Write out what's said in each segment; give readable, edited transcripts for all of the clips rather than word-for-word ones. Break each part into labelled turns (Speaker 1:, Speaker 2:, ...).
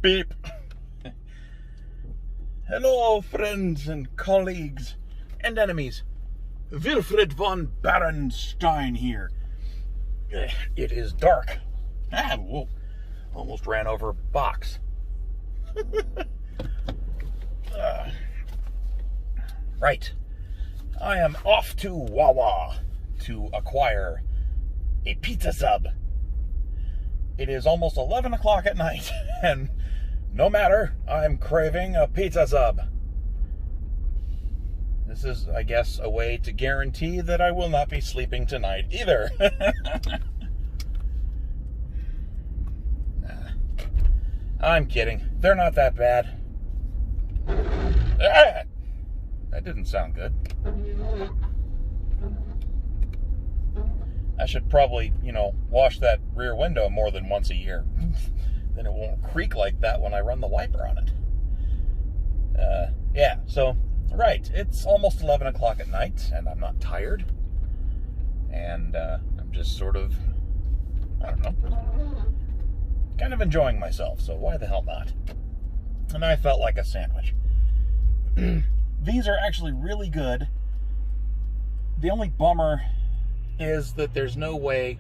Speaker 1: Beep. Hello, friends and colleagues and enemies. Wilfred von Barenstein here. It is dark. Whoa. Almost ran over a box. Right. I am off to Wawa to acquire a pizza sub. It is almost 11 o'clock at night, and no matter, I'm craving a pizza sub. This is, I guess, a way to guarantee that I will not be sleeping tonight either. I'm kidding. They're not that bad. That didn't sound good. I should probably, wash that rear window more than once a year. Then it won't creak like that when I run the wiper on it. Right. It's almost 11 o'clock at night, and I'm not tired. And I'm just sort of, kind of enjoying myself, so why the hell not? And I felt like a sandwich. These are actually really good. The only bummer is that there's no way.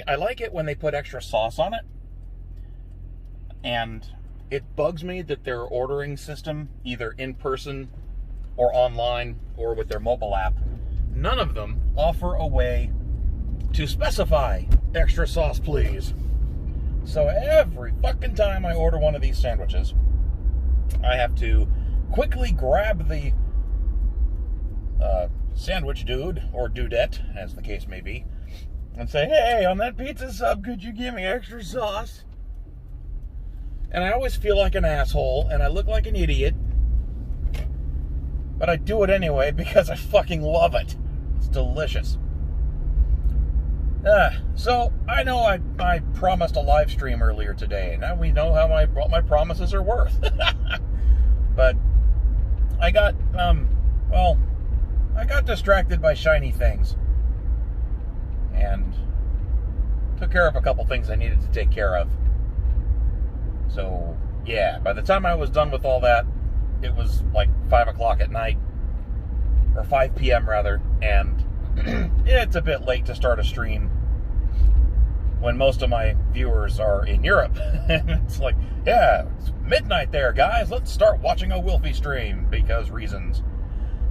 Speaker 1: I like it when they put extra sauce on it, and it bugs me that their ordering system, either in person or online or with their mobile app, none of them offer a way to specify extra sauce, please. So every fucking time I order one of these sandwiches, I have to quickly grab the sandwich dude, or dudette, as the case may be, and say, hey, on that pizza sub, could you give me extra sauce? And I always feel like an asshole, and I look like an idiot, but I do it anyway because I fucking love it. It's delicious. So, I know I promised a live stream earlier today. Now we know what my promises are worth. But I got, I got distracted by shiny things. And took care of a couple things I needed to take care of. So, yeah, by the time I was done with all that, it was like 5 o'clock at night. Or 5 p.m. rather. And it's a bit late to start a stream when most of my viewers are in Europe. And it's like, yeah, it's midnight there, guys. Let's start watching a Willfe stream, because reasons.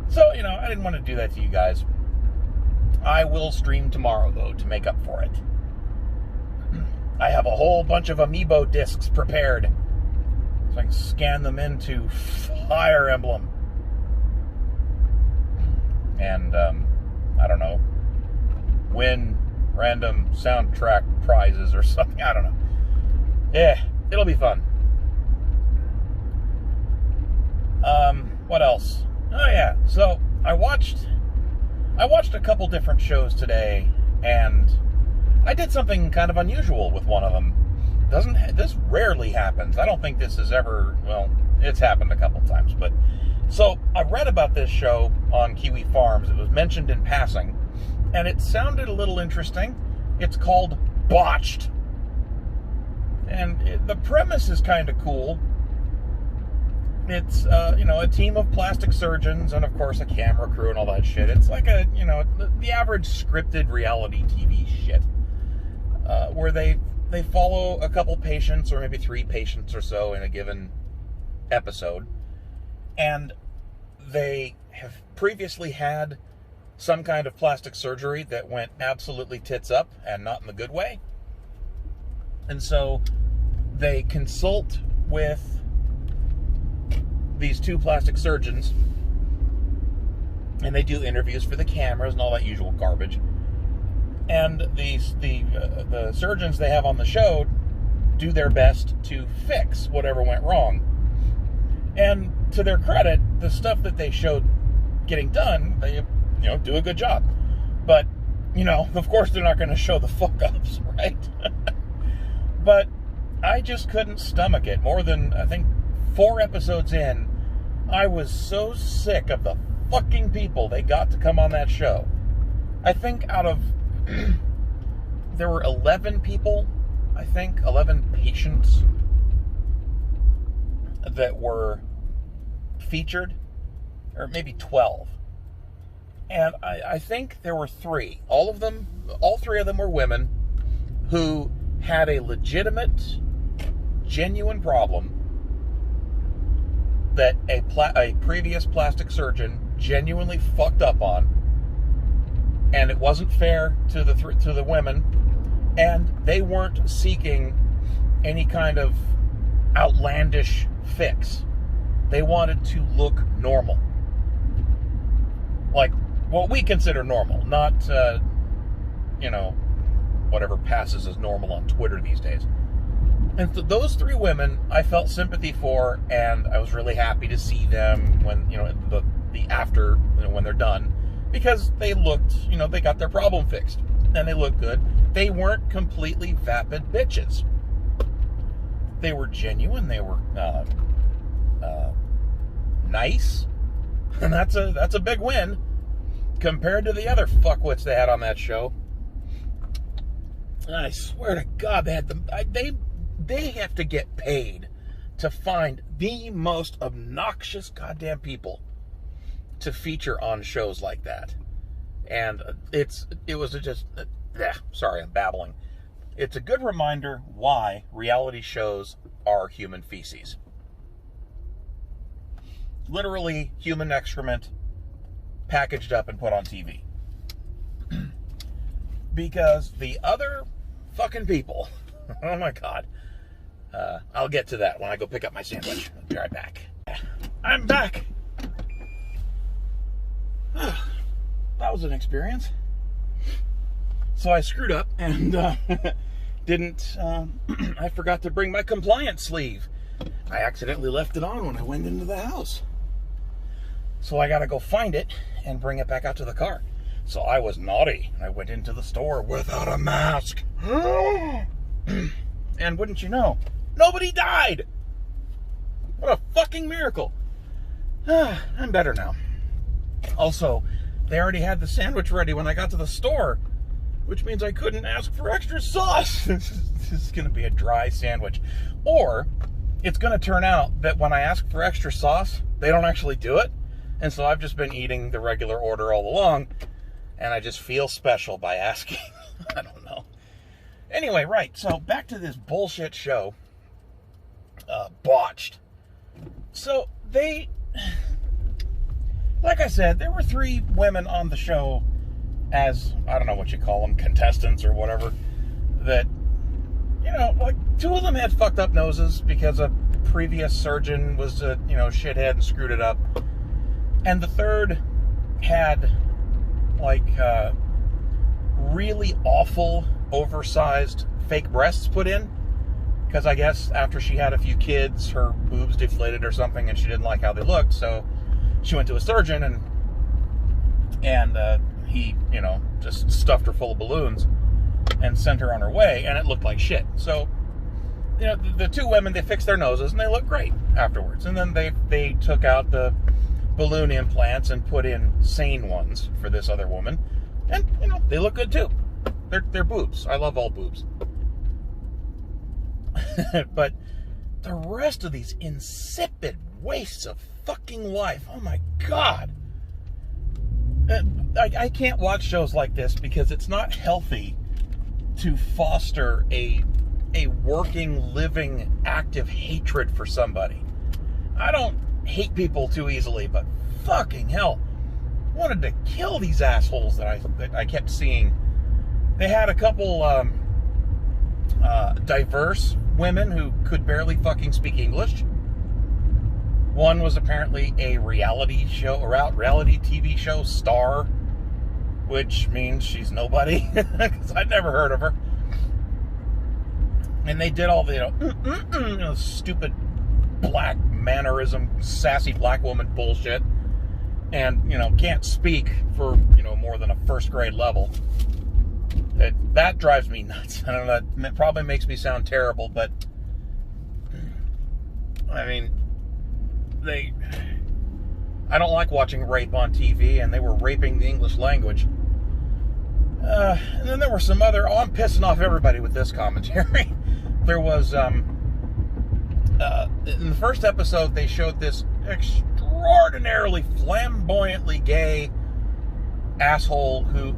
Speaker 1: So, I didn't want to do that to you guys. I will stream tomorrow, though, to make up for it. I have a whole bunch of amiibo discs prepared, so I can scan them into Fire Emblem. And, win random soundtrack prizes or something. I don't know. Yeah, it'll be fun. What else? Oh yeah, so I watched a couple different shows today, and I did something kind of unusual with one of them. This rarely happens. I don't think this has ever, it's happened a couple times, but so I read about this show on Kiwi Farms. It was mentioned in passing, and it sounded a little interesting. It's called Botched. And the premise is kind of cool. It's, a team of plastic surgeons and, of course, a camera crew and all that shit. It's like the average scripted reality TV shit. Where they follow a couple patients, or maybe 3 patients or so in a given episode. And they have previously had some kind of plastic surgery that went absolutely tits up, and not in the good way. And so they consult with these 2 plastic surgeons, and they do interviews for the cameras and all that usual garbage. And the surgeons they have on the show do their best to fix whatever went wrong. And to their credit, the stuff that they showed getting done, they do a good job. But of course they're not going to show the fuck-ups, right? But I just couldn't stomach it. More than, I think, 4 episodes in, I was so sick of the fucking people they got to come on that show. I think out of there were 11 people, 11 patients that were featured, or maybe 12. And I think there were 3. All 3 of them were women who had a legitimate, genuine problem that a previous plastic surgeon genuinely fucked up on, and it wasn't fair to the women, and they weren't seeking any kind of outlandish fix. They wanted to look normal, like what we consider normal, not whatever passes as normal on Twitter these days. And those 3 women I felt sympathy for, and I was really happy to see them when, the after, when they're done, because they looked, they got their problem fixed, and they looked good. They weren't completely vapid bitches. They were genuine. They were nice, and that's a big win compared to the other fuckwits they had on that show. And I swear to God, they have to get paid to find the most obnoxious goddamn people to feature on shows like that. And sorry, I'm babbling. It's a good reminder why reality shows are human feces. Literally human excrement packaged up and put on TV. Because the other fucking people, oh my God, I'll get to that when I go pick up my sandwich. I'll be right back. I'm back. That was an experience. So I screwed up and I forgot to bring my compliance sleeve. I accidentally left it on when I went into the house. So I gotta go find it and bring it back out to the car. So I was naughty. I went into the store without a mask. And wouldn't you know, nobody died. What a fucking miracle. I'm better now. Also, they already had the sandwich ready when I got to the store, which means I couldn't ask for extra sauce. This is going to be a dry sandwich. Or it's going to turn out that when I ask for extra sauce, they don't actually do it. And so I've just been eating the regular order all along, and I just feel special by asking. I don't know. Anyway, right, so back to this bullshit show. Botched. So they, like I said, there were 3 women on the show as, I don't know what you call them, contestants or whatever, that, like 2 of them had fucked up noses because a previous surgeon was a, shithead and screwed it up. And the third had, like, really awful, oversized fake breasts put in. Because I guess after she had a few kids, her boobs deflated or something, and she didn't like how they looked. So she went to a surgeon, and he, just stuffed her full of balloons and sent her on her way, and it looked like shit. So, the 2 women, they fixed their noses, and they looked great afterwards. And then they took out the balloon implants and put in sane ones for this other woman. And, they look good too. They're boobs. I love all boobs. But the rest of these insipid wastes of fucking life, oh my God. I can't watch shows like this because it's not healthy to foster a working, living, active hatred for somebody. I don't hate people too easily, but fucking hell, I wanted to kill these assholes that I kept seeing. They had a couple diverse women who could barely fucking speak English. One was apparently a reality TV show star, which means she's nobody, because I'd never heard of her. And they did all the, stupid black mannerism, sassy black woman bullshit, and, can't speak for, more than a first grade level. That drives me nuts. I don't know, it probably makes me sound terrible, but, I mean, I don't like watching rape on TV, and they were raping the English language. And then there were some other, I'm pissing off everybody with this commentary. There was in the first episode, they showed this extraordinarily flamboyantly gay asshole who,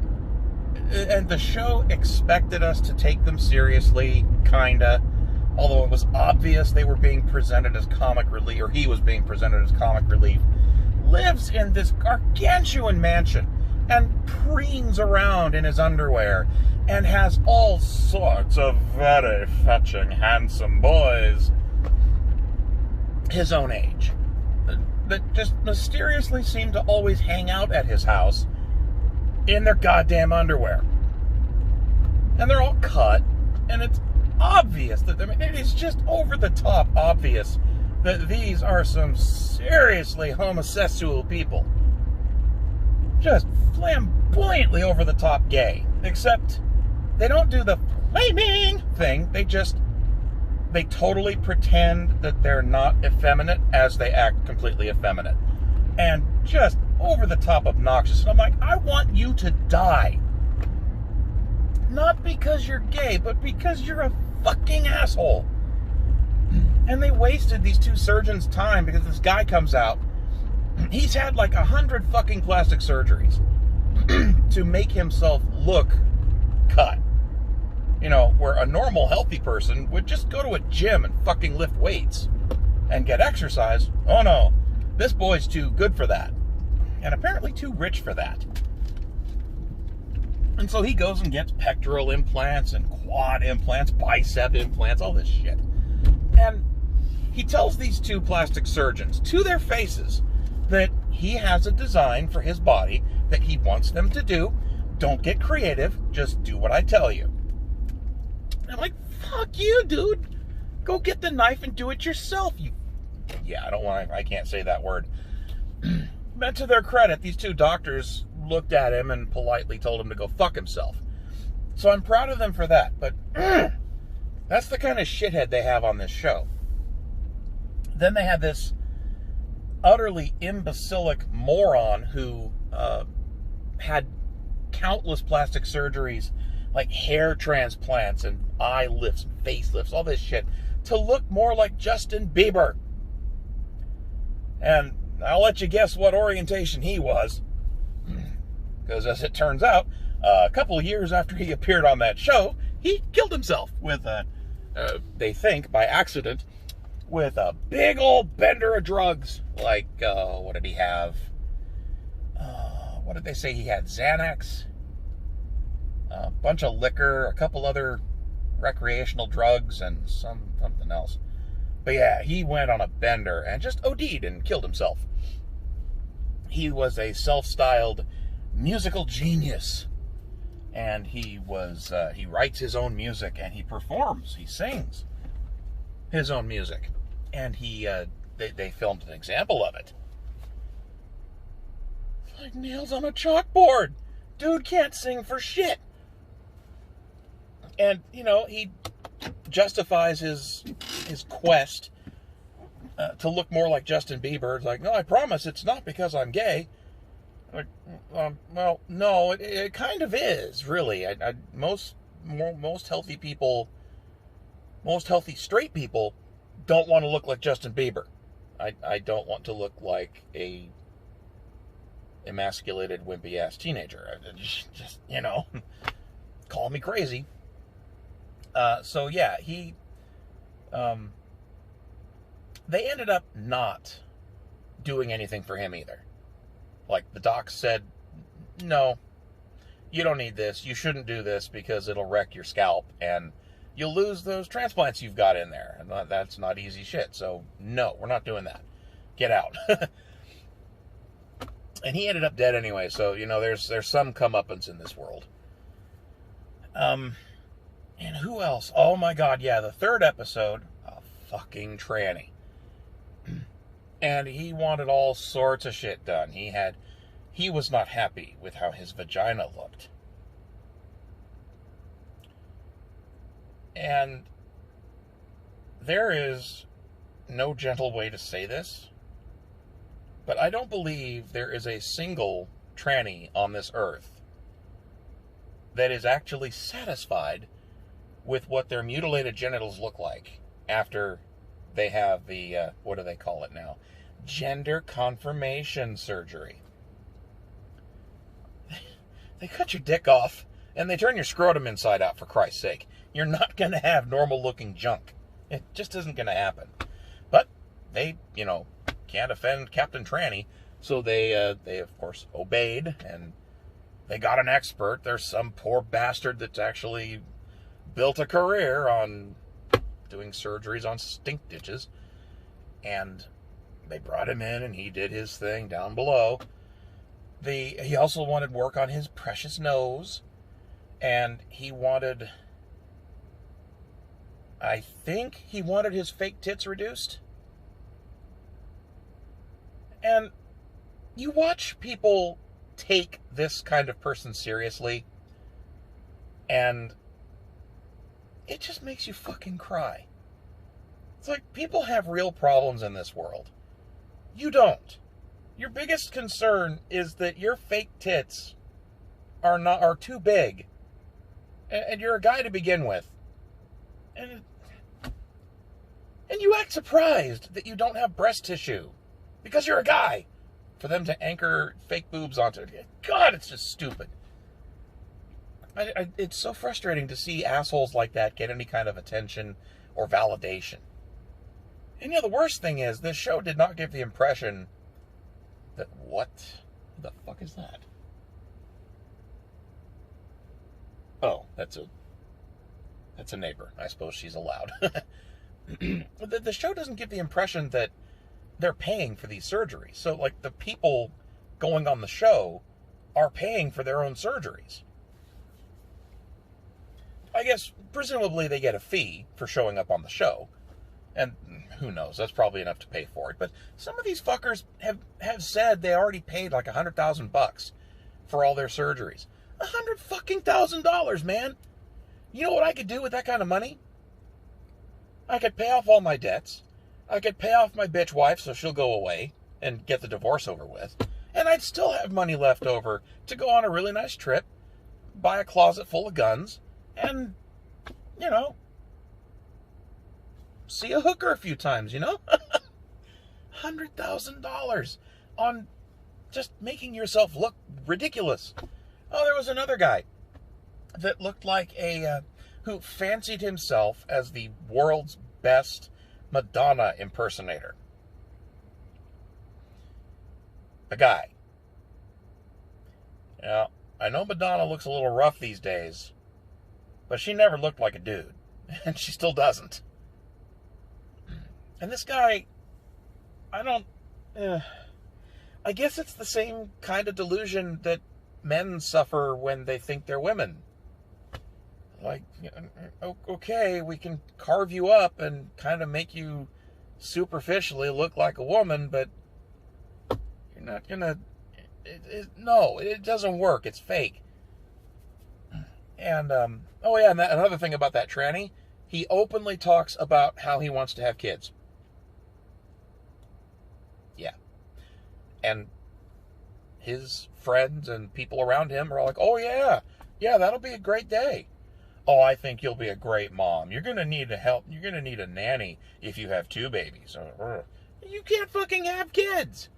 Speaker 1: and the show expected us to take them seriously, kinda, although it was obvious they were being presented as comic relief, or he was being presented as comic relief, lives in this gargantuan mansion and preens around in his underwear and has all sorts of very fetching, handsome boys his own age that just mysteriously seem to always hang out at his house in their goddamn underwear. And they're all cut, and it's obvious that, I mean, it is just over the top obvious that these are some seriously homosexual people. Just flamboyantly over the top gay. Except they don't do the flaming thing. They totally pretend that they're not effeminate as they act completely effeminate. And just over the top obnoxious. And I'm like, I want you to die. Not because you're gay, but because you're a fucking asshole. And they wasted these two surgeons' time because this guy comes out. He's had like 100 fucking plastic surgeries to make himself look cut. You know, where a normal, healthy person would just go to a gym and fucking lift weights and get exercise. Oh no, this boy's too good for that. And apparently too rich for that. And so he goes and gets pectoral implants and quad implants, bicep implants, all this shit. And he tells these two plastic surgeons to their faces that he has a design for his body that he wants them to do. Don't get creative, just do what I tell you. And I'm like, fuck you, dude. Go get the knife and do it yourself. Yeah, I can't say that word. But to their credit, these two doctors looked at him and politely told him to go fuck himself. So I'm proud of them for that. But that's the kind of shithead they have on this show. Then they had this utterly imbecilic moron who had countless plastic surgeries, like hair transplants and eye lifts and facelifts, all this shit, to look more like Justin Bieber. And I'll let you guess what orientation he was. Because as it turns out, a couple of years after he appeared on that show, he killed himself with, they think, by accident, with a big old bender of drugs. Like, what did he have? What did they say he had? Xanax? A bunch of liquor, a couple other recreational drugs, and something else. But yeah, he went on a bender and just OD'd and killed himself. He was a self-styled musical genius. And he writes his own music, and he performs, he sings his own music. And they filmed an example of it. It's like nails on a chalkboard. Dude can't sing for shit. And, you know, he justifies his quest to look more like Justin Bieber. It's like, no, I promise it's not because I'm gay. Like, well, no, it kind of is, really. Most healthy people, most healthy straight people don't want to look like Justin Bieber. I don't want to look like a emasculated, wimpy-ass teenager. Just, you know, call me crazy. So, yeah, they ended up not doing anything for him either. Like, the doc said, no, you don't need this. You shouldn't do this because it'll wreck your scalp and you'll lose those transplants you've got in there. And that's not easy shit. So, no, we're not doing that. Get out. And he ended up dead anyway. So, you know, there's some comeuppance in this world. And who else? Oh my God, yeah, the third episode, a fucking tranny. And he wanted all sorts of shit done. He was not happy with how his vagina looked. And there is no gentle way to say this, but I don't believe there is a single tranny on this earth that is actually satisfied with what their mutilated genitals look like after they have the, what do they call it now? Gender confirmation surgery. They cut your dick off, and they turn your scrotum inside out, for Christ's sake. You're not going to have normal-looking junk. It just isn't going to happen. But they, can't offend Captain Tranny, so they of course, obeyed, and they got an expert. There's some poor bastard that's actually built a career on doing surgeries on stink ditches, and they brought him in, and he did his thing down below. He also wanted work on his precious nose, and he wanted, I think he wanted his fake tits reduced. And you watch people take this kind of person seriously, and it just makes you fucking cry. It's like, people have real problems in this world. You don't. Your biggest concern is that your fake tits are too big, and you're a guy to begin with, and you act surprised that you don't have breast tissue because you're a guy, for them to anchor fake boobs onto it. God, it's just stupid. It's so frustrating to see assholes like that get any kind of attention or validation. And the worst thing is, this show did not give the impression that, what the fuck is that? Oh, that's a neighbor. I suppose she's allowed. The show doesn't give the impression that they're paying for these surgeries. So, like, the people going on the show are paying for their own surgeries. I guess, presumably, they get a fee for showing up on the show. And who knows, that's probably enough to pay for it. But some of these fuckers have said they already paid like $100,000 for all their surgeries. $100,000, man. You know what I could do with that kind of money? I could pay off all my debts. I could pay off my bitch wife so she'll go away and get the divorce over with. And I'd still have money left over to go on a really nice trip, buy a closet full of guns, and, see a hooker a few times, $100,000 on just making yourself look ridiculous. Oh, there was another guy that looked like who fancied himself as the world's best Madonna impersonator. A guy. Now, I know Madonna looks a little rough these days, but she never looked like a dude, and she still doesn't. And this guy, I guess it's the same kind of delusion that men suffer when they think they're women. Like, okay, we can carve you up and kind of make you superficially look like a woman, but you're not gonna, no, it doesn't work, it's fake. And, and another thing about that tranny, he openly talks about how he wants to have kids. Yeah. And his friends and people around him are all like, oh yeah, that'll be a great day. Oh, I think you'll be a great mom. You're going to need help. You're going to need a nanny if you have 2 babies. You can't fucking have kids.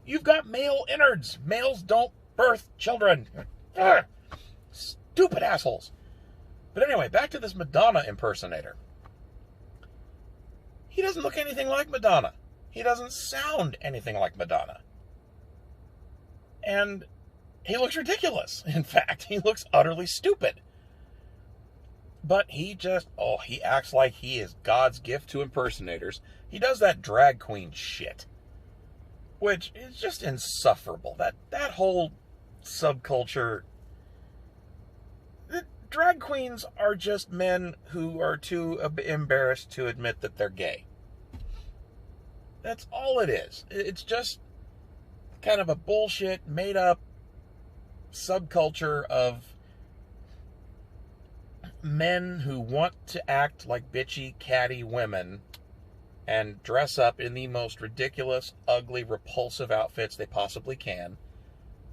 Speaker 1: You've got male innards. Males don't birth children. Stupid assholes. But anyway, back to this Madonna impersonator. He doesn't look anything like Madonna. He doesn't sound anything like Madonna. And he looks ridiculous. In fact, he looks utterly stupid. But he acts like he is God's gift to impersonators. He does that drag queen shit, which is just insufferable. That whole subculture. Drag queens are just men who are too embarrassed to admit that they're gay. That's all it is. It's just kind of a bullshit, made-up subculture of men who want to act like bitchy, catty women and dress up in the most ridiculous, ugly, repulsive outfits they possibly can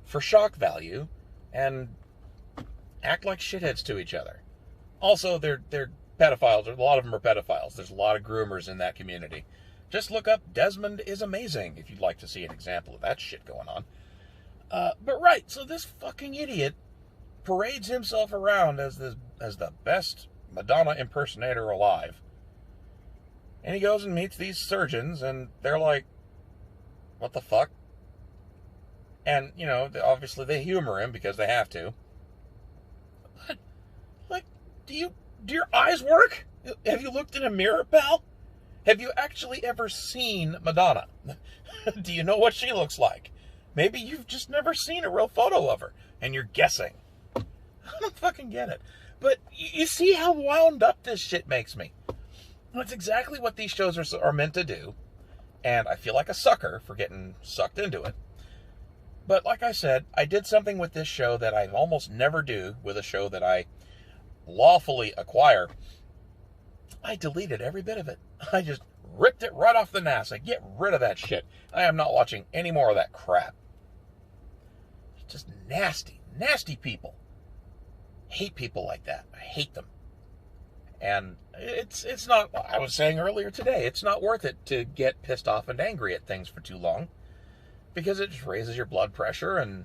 Speaker 1: for shock value and act like shitheads to each other. Also, they're pedophiles. A lot of them are pedophiles. There's a lot of groomers in that community. Just look up Desmond is Amazing if you'd like to see an example of that shit going on. But right, so this fucking idiot parades himself around as the best Madonna impersonator alive. And he goes and meets these surgeons, and they're like, what the fuck? And, you know, obviously they humor him because they have to. But, like, do your eyes work? Have you looked in a mirror, pal? Have you actually ever seen Madonna? Do you know what she looks like? Maybe you've just never seen a real photo of her, and you're guessing. I don't fucking get it. But you see how wound up this shit makes me. That's exactly what these shows are meant to do, and I feel like a sucker for getting sucked into it. But like I said, I did something with this show that I almost never do with a show that I lawfully acquire. I deleted every bit of it. I just ripped it right off the NAS. I get rid of that shit. I am not watching any more of that crap. It's just nasty, nasty people. Hate people like that. I hate them. And it's not, I was saying earlier today, it's not worth it to get pissed off and angry at things for too long, because it just raises your blood pressure and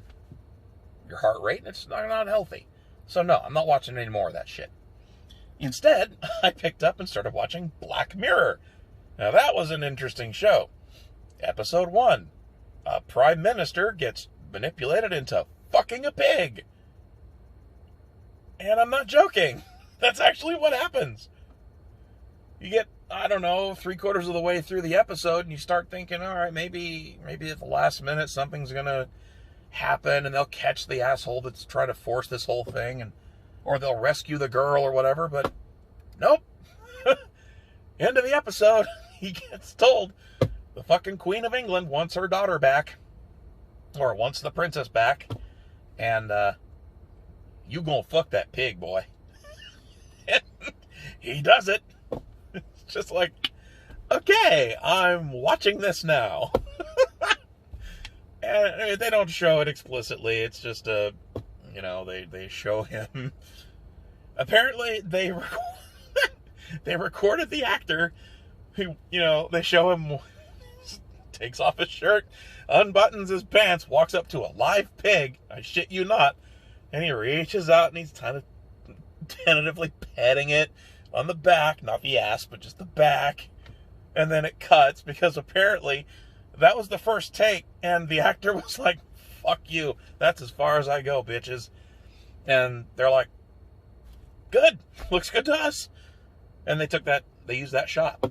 Speaker 1: your heart rate, and it's not healthy. So no, I'm not watching any more of that shit. Instead, I picked up and started watching Black Mirror. Now that was an interesting show. Episode 1, a prime minister gets manipulated into fucking a pig. And I'm not joking. That's actually what happens. You get, I don't know, 3/4 of the way through the episode, and you start thinking, all right, maybe at the last minute something's going to happen, and they'll catch the asshole that's trying to force this whole thing, or they'll rescue the girl or whatever, but nope. End of the episode, he gets told the fucking Queen of England wants her daughter back, or wants the princess back, and you gonna fuck that pig, boy. He does it. It's just like, okay, I'm watching this now. And they don't show it explicitly. It's just they show him. Apparently, they recorded the actor who, they show him takes off his shirt, unbuttons his pants, walks up to a live pig. I shit you not. And he reaches out and he's kind of tentatively petting it on the back, not the ass, but just the back. And then it cuts because apparently that was the first take, and the actor was like, fuck you, that's as far as I go, bitches. And they're like, good, looks good to us. And they used that shot.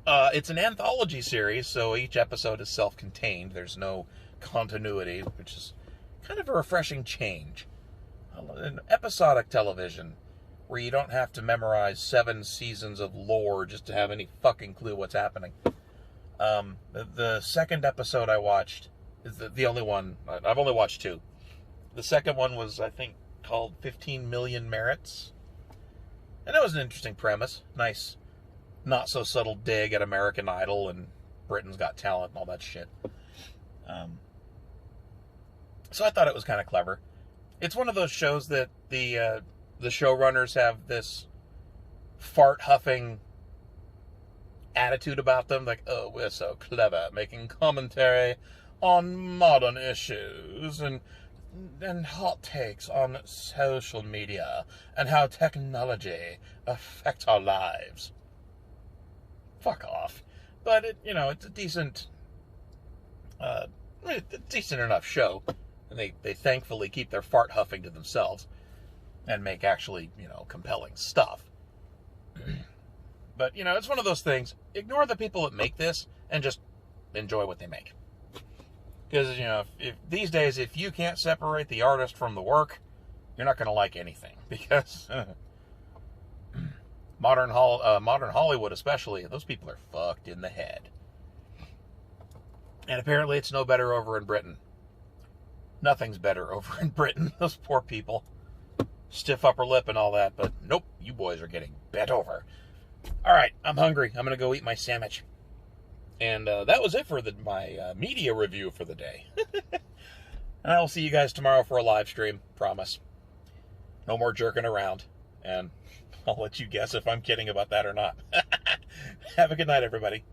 Speaker 1: It's an anthology series, so each episode is self-contained. There's no continuity, which is kind of a refreshing change. An episodic television where you don't have to memorize 7 seasons of lore just to have any fucking clue what's happening. The second episode I watched is the only one. I've only watched 2. The second one was, I think, called 15 Million Merits. And that was an interesting premise. Nice, not so subtle dig at American Idol and Britain's Got Talent and all that shit. So I thought it was kind of clever. It's one of those shows that the showrunners have this fart-huffing attitude about them. Like, oh, we're so clever, making commentary on modern issues and hot takes on social media and how technology affects our lives. Fuck off. But, it's a decent enough show. And they thankfully keep their fart huffing to themselves and make actually, compelling stuff. But, it's one of those things. Ignore the people that make this and just enjoy what they make. Because, if these days, if you can't separate the artist from the work, you're not going to like anything. Because modern Hollywood especially, those people are fucked in the head. And apparently it's no better over in Britain. Nothing's better over in Britain. Those poor people. Stiff upper lip and all that, but nope, you boys are getting bent over. All right, I'm hungry. I'm going to go eat my sandwich. And that was it for my media review for the day. And I will see you guys tomorrow for a live stream, promise. No more jerking around. And I'll let you guess if I'm kidding about that or not. Have a good night, everybody.